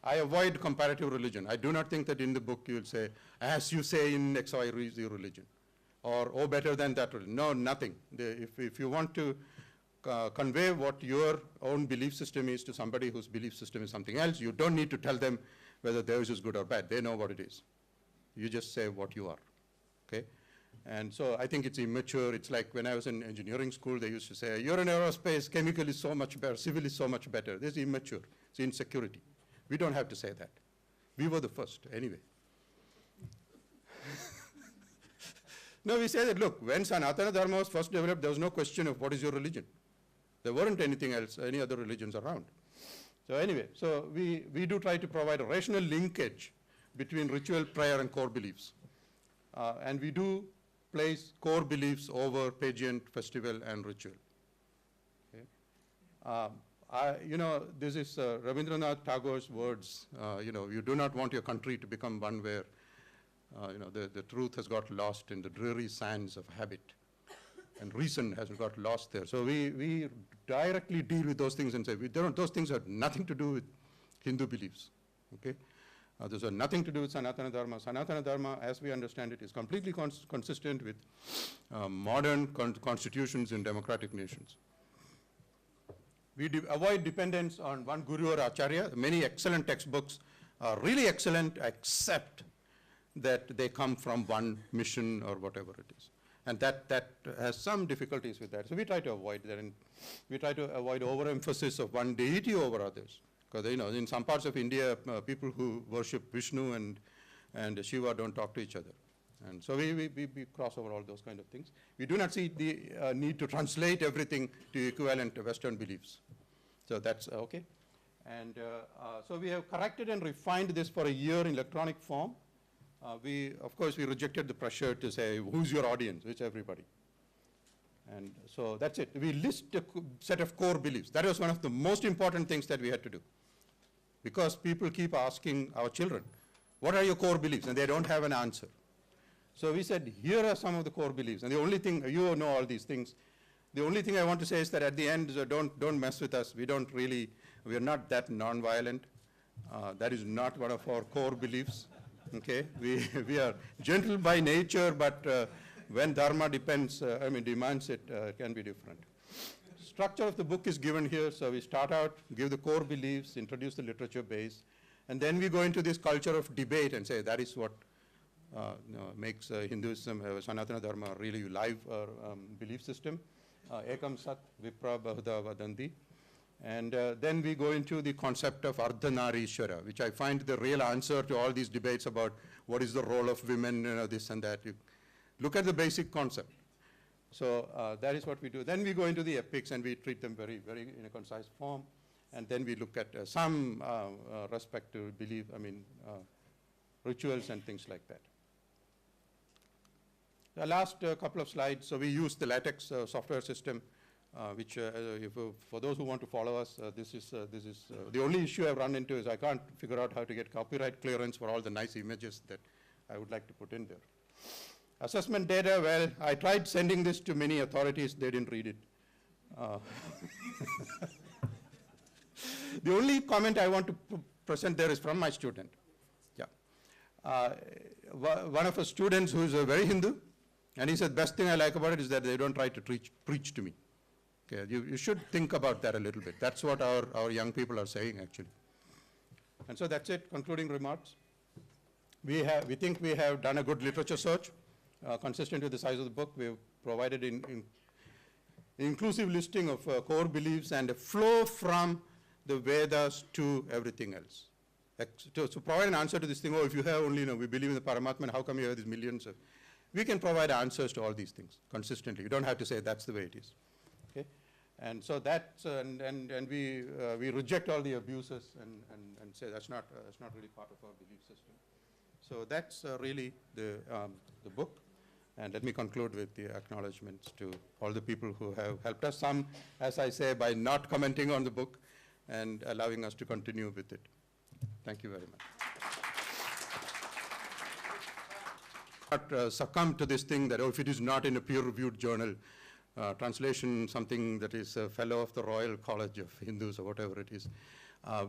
I avoid comparative religion. I do not think that in the book you'll say, as you say in XYZ religion, or oh, better than that religion. No, nothing. If you want to convey what your own belief system is to somebody whose belief system is something else, you don't need to tell them whether theirs is good or bad. They know what it is. You just say what you are, okay? And so I think it's immature. It's like when I was in engineering school, they used to say, you're in aerospace, chemical is so much better, civil is so much better. This is immature. It's insecurity. We don't have to say that. We were the first, anyway. No, we say that, look, when Sanatana Dharma was first developed, there was no question of what is your religion. There weren't anything else, any other religions around. So anyway, so we do try to provide a rational linkage between ritual, prayer, and core beliefs. And we do place core beliefs over pageant, festival, and ritual. Okay? This is Rabindranath Tagore's words. You do not want your country to become one where, the truth has got lost in the dreary sands of habit, and reason has got lost there. So we directly deal with those things and say, those things have nothing to do with Hindu beliefs. Okay? Those have nothing to do with Sanatana Dharma. Sanatana Dharma, as we understand it, is completely consistent with modern constitutions in democratic nations. We avoid dependence on one guru or acharya. Many excellent textbooks are really excellent, except that they come from one mission or whatever it is. And that has some difficulties with that. So we try to avoid that, and we try to avoid overemphasis of one deity over others. Because in some parts of India, people who worship Vishnu and Shiva don't talk to each other. And so we cross over all those kind of things. We do not see the need to translate everything to equivalent Western beliefs. So that's okay. And so we have corrected and refined this for a year in electronic form. Of course, we rejected the pressure to say, who's your audience? It's everybody. And so that's it. We list a set of core beliefs. That was one of the most important things that we had to do. Because people keep asking our children, what are your core beliefs? And they don't have an answer. So we said, here are some of the core beliefs. And the only thing, you know all these things. The only thing I want to say is that at the end, don't mess with us. We are not that nonviolent. That is not one of our core beliefs. Okay, we are gentle by nature, but when dharma demands it, can be different. Structure of the book is given here. So we start out, give the core beliefs, introduce the literature base, and then we go into this culture of debate and say that is what makes Hinduism, Sanatana Dharma, really live belief system. Ekam Sat, Vipra Bahuda Vadanti. And then we go into the concept of Ardhanarishwara, which I find the real answer to all these debates about what is the role of women, this and that. You look at the basic concept. So that is what we do. Then we go into the epics and we treat them very, very in a concise form. And then we look at some respect to belief, rituals and things like that. The last couple of slides, so we use the LaTeX software system. Which, for those who want to follow us, this is the only issue I've run into is I can't figure out how to get copyright clearance for all the nice images that I would like to put in there. Assessment data, well, I tried sending this to many authorities, they didn't read it. The only comment I want to present there is from my student. Yeah. One of our students who is a very Hindu, and he said, best thing I like about it is that they don't try to preach to me. Okay, you should think about that a little bit. That's what our young people are saying, actually. And so that's it, concluding remarks. We think we have done a good literature search, consistent with the size of the book. We've provided an inclusive listing of core beliefs and a flow from the Vedas to everything else. To provide an answer to this thing, if you have only, we believe in the Paramatman, how come you have these millions of... We can provide answers to all these things consistently. You don't have to say that's the way it is. Okay? And so that's, and we reject all the abuses and say that's not really part of our belief system. So that's really the book. And let me conclude with the acknowledgements to all the people who have helped us. Some, as I say, by not commenting on the book and allowing us to continue with it. Thank you very much. Not succumb to this thing that, if it is not in a peer-reviewed journal, translation, something that is a fellow of the Royal College of Hindus or whatever it is,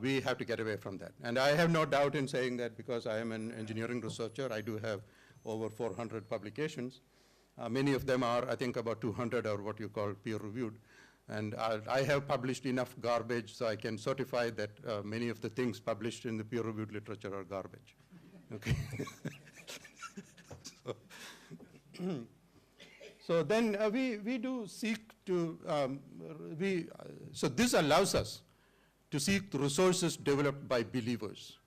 we have to get away from that. And I have no doubt in saying that because I am an engineering researcher, I do have over 400 publications. Many of them are, I think, about 200 are what you call peer-reviewed. And I have published enough garbage so I can certify that many of the things published in the peer-reviewed literature are garbage. Okay. So then we do seek to, so this allows us to seek the resources developed by believers,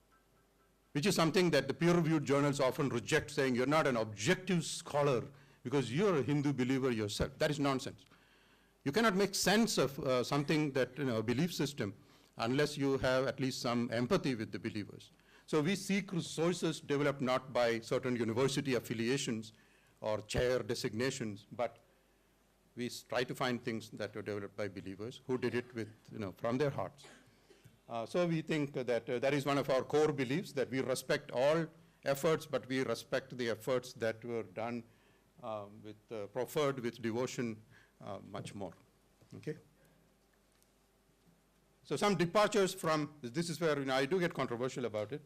which is something that the peer-reviewed journals often reject, saying you're not an objective scholar because you're a Hindu believer yourself. That is nonsense. You cannot make sense of something that, a belief system, unless you have at least some empathy with the believers. So we seek resources developed not by certain university affiliations or chair designations, but we try to find things that were developed by believers who did it with, from their hearts. So we think that that is one of our core beliefs, that we respect all efforts, but we respect the efforts that were done proffered with devotion much more. Okay? So some departures from, this is where I do get controversial about it.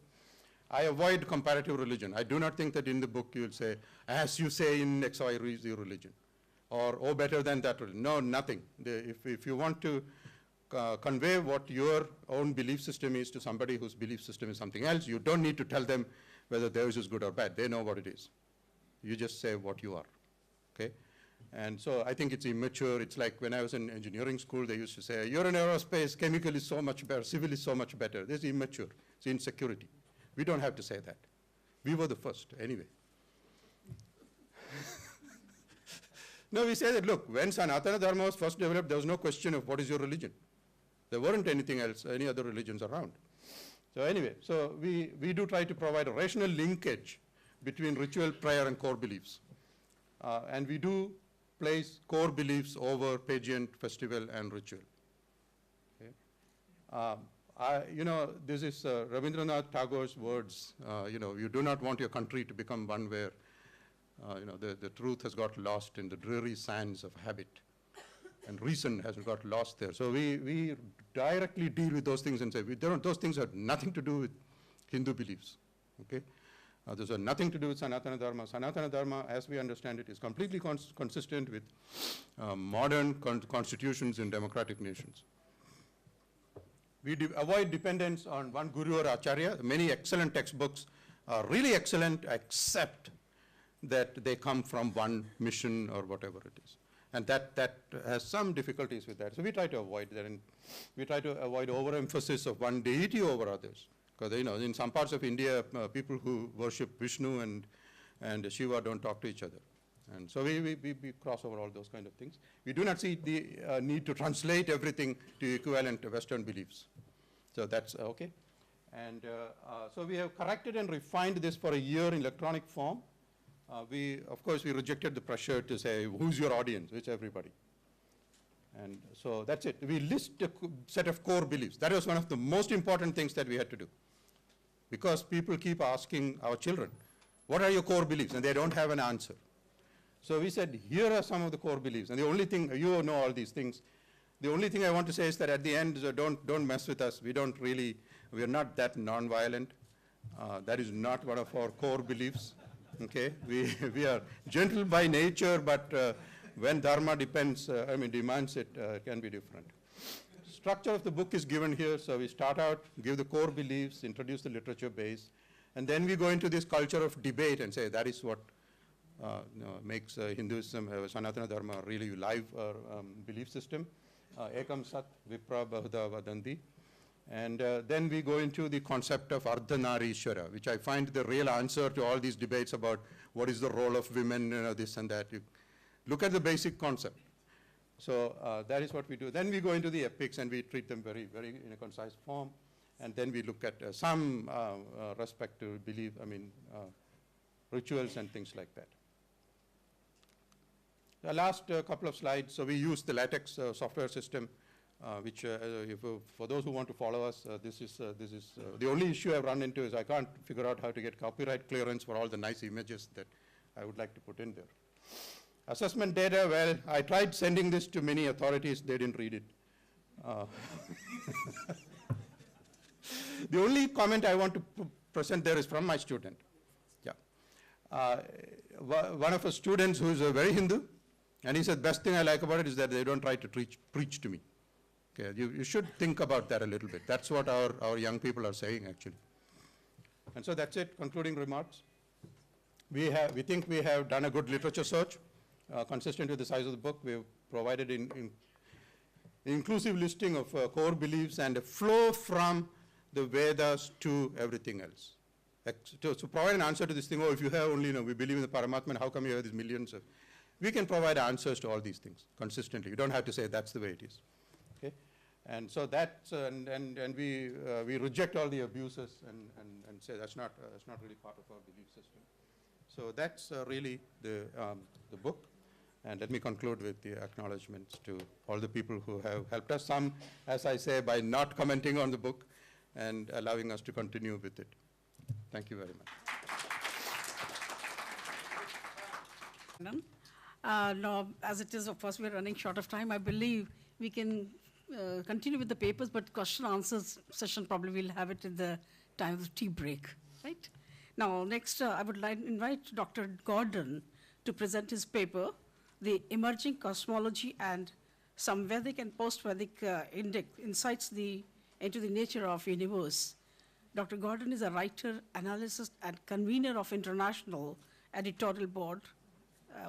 I avoid comparative religion. I do not think that in the book you will say, as you say in XY religion, or oh, better than that religion. No, nothing. If you want to convey what your own belief system is to somebody whose belief system is something else, you don't need to tell them whether theirs is good or bad. They know what it is. You just say what you are. Okay? And so I think it's immature. It's like when I was in engineering school, they used to say, you're in aerospace, chemical is so much better, civil is so much better. This is immature. It's insecurity. We don't have to say that. We were the first, anyway. No, we say that, look, when Sanatana Dharma was first developed, there was no question of what is your religion. There weren't anything else, any other religions around. So anyway, so we do try to provide a rational linkage between ritual, prayer, and core beliefs. And we do place core beliefs over pageant, festival, and ritual. Okay? This is Rabindranath Tagore's words. You do not want your country to become one where, the truth has got lost in the dreary sands of habit, and reason has got lost there. So we directly deal with those things and say, those things have nothing to do with Hindu beliefs. Okay? Those have nothing to do with Sanatana Dharma. Sanatana Dharma, as we understand it, is completely consistent with modern constitutions in democratic nations. We avoid dependence on one guru or acharya. Many excellent textbooks are really excellent, except that they come from one mission or whatever it is. And that has some difficulties with that. So we try to avoid that, and we try to avoid overemphasis of one deity over others. Because in some parts of India, people who worship Vishnu and Shiva don't talk to each other. And so we cross over all those kind of things. We do not see the need to translate everything to equivalent Western beliefs. So that's okay. And so we have corrected and refined this for a year in electronic form. Of course, we rejected the pressure to say, who's your audience? It's everybody. And so that's it. We list a set of core beliefs. That was one of the most important things that we had to do. Because people keep asking our children, what are your core beliefs? And they don't have an answer. So we said, here are some of the core beliefs. And the only thing, you know all these things. The only thing I want to say is that at the end, don't mess with us. We are not that nonviolent. That is not one of our core beliefs. Okay, we are gentle by nature, but when Dharma demands it, can be different. Structure of the book is given here, so we start out, give the core beliefs, introduce the literature base, and then we go into this culture of debate and say that is what makes Hinduism, Sanatana Dharma, really live belief system. Ekam Sat, Vipra Bahuda Vadanti. And then we go into the concept of Ardhanarishwara, which I find the real answer to all these debates about what is the role of women, this and that. You look at the basic concept. So that is what we do. Then we go into the epics and we treat them very, very in a concise form. And then we look at some respect to belief, rituals and things like that. The last couple of slides, so we use the LaTeX software system, which for those who want to follow us, this is the only issue I've run into is I can't figure out how to get copyright clearance for all the nice images that I would like to put in there. Assessment data, well, I tried sending this to many authorities, they didn't read it. The only comment I want to present there is from my student. Yeah. One of our students who is a very Hindu, and he said, best thing I like about it is that they don't try to preach to me. Okay, you should think about that a little bit. That's what our young people are saying, actually. And so that's it, concluding remarks. We think we have done a good literature search, consistent with the size of the book. We've provided an inclusive listing of core beliefs and a flow from the Vedas to everything else. To provide an answer to this thing, if you have only, we believe in the Paramatman, how come you have these millions of... We can provide answers to all these things consistently. You don't have to say that's the way it is. Okay? And so that's, and we reject all the abuses and say that's not really part of our belief system. So that's really the book. And let me conclude with the acknowledgements to all the people who have helped us. Some, as I say, by not commenting on the book and allowing us to continue with it. Thank you very much. No, as it is, of course, we're running short of time. I believe we can continue with the papers, but question answers session probably we'll have it in the time of the tea break, right? Now, next, I would like to invite Dr. Gordon to present his paper, The Emerging Cosmology and Some Vedic and Post-Vedic Insights into the Nature of Universe. Dr. Gordon is a writer, analyst, and convener of International Editorial Board,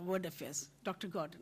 World Affairs. Dr. Gordon.